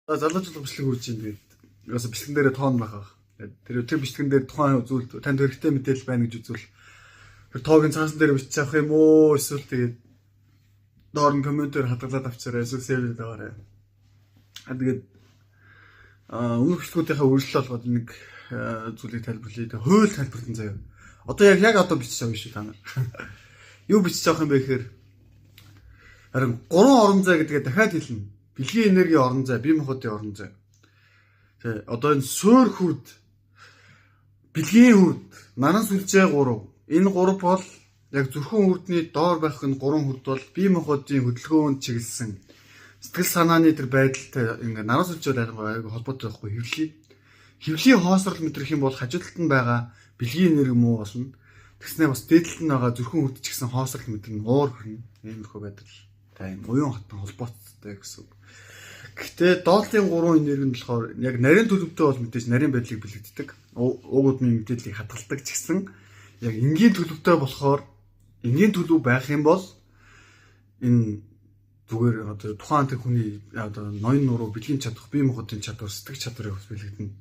Залуучууд бичлэг үүж юм тэгээд ерөөсө бичлэгэн дээр тоон байгаа. Тэр бичлэгэн дээр тухайн зүйл танд хэрэгтэй мэдээлэл байна гэж үзвэл тэр тоогийн цаасан дээр бичиж авах юм уу эсвэл тэгээд доор нь комментээр хадгалаад авчаарай эсвэл сэвлээд байгаарай. Тэгээд өмнөх бичлэгүүдийнхээ үргэлжлэл болгоод нэг зүйлийг тайлбарлая. Тэгээд хууль тайлбарлан заяа. Одоо яг одоо бичиж авах шүү та нар. Юу бичиж авах юм бэ гэхээр харин 3 орон зай гэдгээ дахиад хэлнэ. Бэлгийн энерги орон зай, бие махбодын орон зай. Тэгээ одоо энэ суур хүрд, бэлгийн хүрд, наран сүлжээ 3. Энэ 3 бол яг зүрхэн хүрдний доор байх энэ 3 хүрд бол бие махбодын хөдөлгөөнд чиглэсэн сэтгэл санааны тэр байдалтай ингээ наран сүлжээ аяга холбоотой байхгүй хөвлийн хоосрол мэдрэх юм бол хажуудалд нь байгаа бэлгийн энерги муу болно. Тэгснээр бас дээдлэлт нь байгаа зүрхэн хүрд ч гэсэн хоосрол мэдрэн уур хүрнэ. Иймэрхүү байдал. Та юм уян хатан холбоотой гэсэн үг. Гэхдээ доотлын 3 энерги нь болохоор яг нарийн төлөвтэй бол мэдээж нарийн байдлыг бэлэгддэг. Уугууд минь мэдээллийг хадгалдаг ч гэсэн яг энгийн төлөвтэй болохоор энгийн төлөв байх юм бол энэ зүгээр одоо тухайн тэр хүний одоо ноён нуруу бэлгийн чадах, бие махбодын чадвар, сэтгэх чадварыг бас бэлэгдэнэ.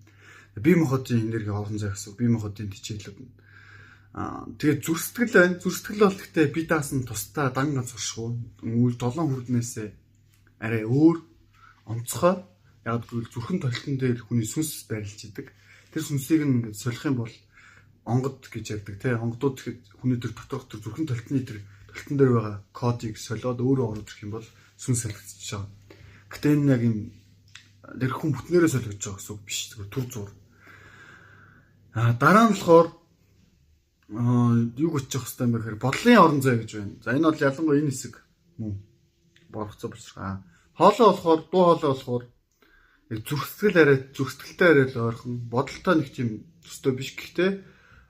Бие махбодын энерги орон зай гэсэн бие махбодын тичээлүүд нь. Тэгээд зүрх сэтгэл байна. Зүрх сэтгэл бол гэхдээ би даасан тусдаа дан ганц уршгүй. Үйл 7 хүрднээсээ арай өөр онцгой яг гэвэл зүрхэн толтон дээр хүний сүнс байрлаж идэг. Тэр сүнсийг ингээд солих юм бол онгод гэж ярьдаг тий. Онгодууд гэхэд хүний төр доторх төр зүрхэн толтны тэр толтон дээр байгаа кодыг солиод өөрөө ороод ирэх юм бол сүнс солигдчихж байгаа. Гэтэ энэ яг юм тэр хүн бүтнээрээ солигдож байгаа гэсэн үг биш. Зүгээр түр зур. Дараа нь болохоор юу гочих хэвээр юм бэхээр бодлын орон зай гэж байна. За энэ бол ялангуяа энэ хэсэг мөн борхоцоо болчихгаа. Хоолой болохоор дуу хоолой болохоор яг зүрх сэтгэлтэй арай л ойрхон бодолтой нэг тийм төстэй биш гэхдээ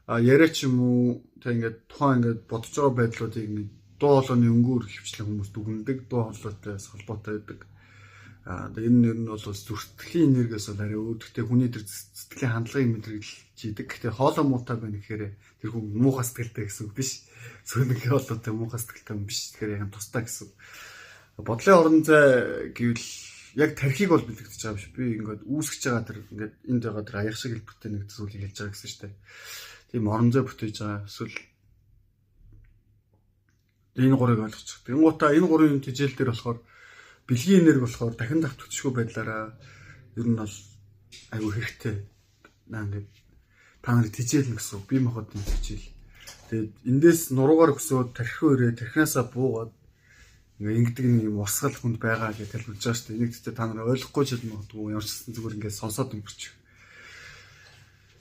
яриа ч юм уу тэг ингээд тухайн ингээд бодож байгаа байдлуудыг ингээд дуу хоолойны өнгөөр хөвчлэн хүмүүс дүгнэдэг дуу хоолойтой холбоотой байдаг. Тэгээ энэ нь бол зүрх сэтгэлийн энергиас бол арай өөр. Гэхдээ хүний тэр сэтгэлийн хандлагыг мэдрэлж идэг. Гэхдээ хоолой муутай байна гэхээр тэр хүн муухай сэтгэлтэй гэсэн үг биш. Сүүнийхээ хоолойтой муухай сэтгэлтэй биш. Тэгэхээр яг тустай гэсэн. Бодлын орон зай гэвэл яг тархийг бол бэлтгэж байгаа биш. Би ингээд үүсгэж байгаа тэр ингээд энд байгаа тэр аяг шиг хэлбэртэй нэг зүйлийг хэлж байгаа гэсэн шүү дээ. Тийм орон зай бүтээж байгаа. Эсвэл энэ гурыг ойлгочих. Тэнгуутаа энэ гурын тижэл дээр болохоор бэлгийн энерги болохоор дахин давтагдчихгүй байдлаараа ер нь бол айгүй хэрэгтэй. Ингээд та нарыг тижээлнэ гэсэн үг. Бие махбодын тижэл. Тэгээд эндээс нуруугаар өсөөд тархиу ирээ тархинасаа буугаад ингээ ингэдэг нэг юм урсгал хүнд байгаа гэж тайлбарж байгаа шүү дээ. Энийг ч та нар ойлгохгүй ч магадгүй ямарчсан зүгээр ингээ сонсоод өнгөрч.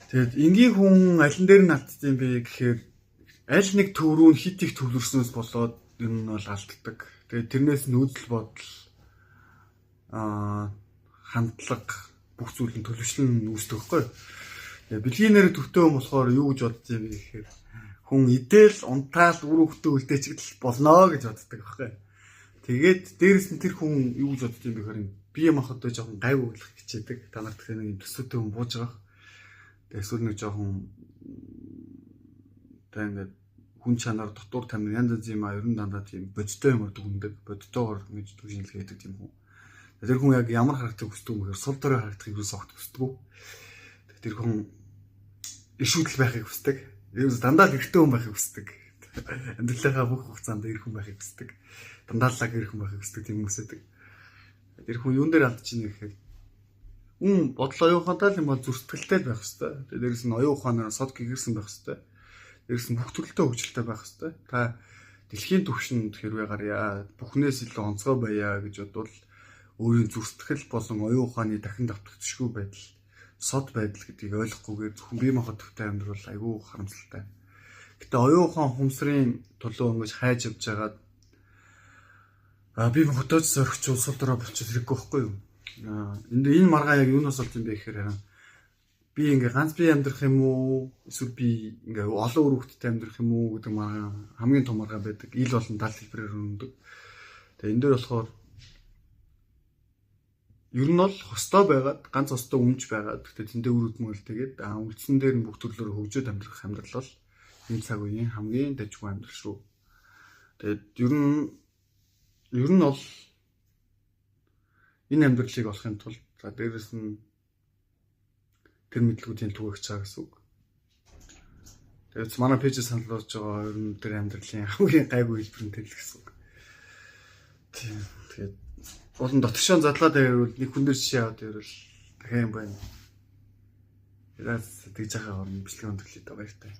Тэгээд энгийн хүн алин дээр нь алдсан бэ гэхээр аль нэг төв рүү хит их төвлөрснөөс болоод ер нь бол алддаг. Тэгээд тэрнээс нь үзэл бодол хандлага бүх зүйл нь төлөвшлөн үүсдэг байхгүй. Бэлгийн нэр төвтэй хүн болохоор юу гэж бодож юм бэ гэхээр хүн идэл унтаал үр хөвгтөө үлдээчихэл болно гэж боддог байхгүй. Тэгээд дээрэс нь тэр хүн юу гэж бодож юм бэ гэхээр бие махбодоо жоохон гайв өглөх хичээдэг. Та нарт тэгэхээр нэг төсөөтэй хүн бууж байгаа. Тэгээд эсвэл нэг жоохон та ингээд хүн чанар дотор тамир янз янз юм ер нь дандаа тийм бодтой юмар дүгндэг. Бодтойгоор ингэж дүгнэлгээ хийдэг тийм хүн. Тэр хүн яг ямар харагдах хүсдэг юм гэхээр сул дорой харагдахыг юус огт хүсдэг. Тэр хүн ишүүдэл байхыг хүсдэг. Ерөөс дандаа эрэгтэй хүн байхыг хүсдэг. Амьдралынхаа бүх хугацаанд эрх хүн байхыг хүсдэг. Дандаа лаг эрх хүн байхыг хүсдэг тийм хүмүүс байдаг. Тэр хүн юун дээр алдчихна гэхээр бодол оюун ухаантай л юм бол зүрх сэтгэлтэй байх хэрэгтэй. Дээрээс нь оюун ухаанаар сод гэгэрсэн байх хэрэгтэй. Дээрээс нь бүх төрөлтэй хөгжилтэй байх хэрэгтэй. Та дэлхийн түвшинд хэрвээ гарья, бүхнээс илүү онцгой байя гэж бодвол өөрийн зүрх сэтгэл болон оюун ухааны дахин давтагдчихгүй байдал, сод байдал гэдгийг ойлгохгүйгээр зөвхөн бие махбодтой амьдрал айгүй харамсалтай. Гэтэ оюун ухаан humсрын төлөө ингэж хайж явж байгаад бие махбодоос зоригчул сул дорой болчиход хэрэггүй байхгүй юу? Энэ маргаа яг юунаас олж юм бэ гэхээр би ингээ ганц бие амьдрах юм уу? Эсвэл би ингээ олон үр хөвгттэй амьдрах юм уу гэдэг маргаа хамгийн том маргаа байдаг. Ил болон тал хэлбэрээр өндөг. Тэгээ энэ дээр болохоор ер нь бол хостой байгаад ганц хостой үнж байгаад гэхдээ тэндээ үр хөдөлмөрлөлтэйгээд үлдсэн дээр нь бүх төрлөөр хөгжөөд амьдрах амьдрал бол энэ цаг үеийн хамгийн дажгүй амьдрал шүү. Тэгээд ер нь бол энэ амьдралыг олохын тулд За дээрэс нь тэр мэдлгүүдийн түгээх чаа гэсэн үг. Тэгээд манай пэйжээ санал болгож байгаа ер нь тэр амьдралын хамгийн гайгүй хэлбэр нь тэр л гэсэн үг. Тийм. Тэгээд болон дотгошоо задлаад байвал нэг хүн дээр жишээ аваад байвал дахин юм байна. Яас тэгж байгаа орн бичлэг өндөрлөе даа баяртай.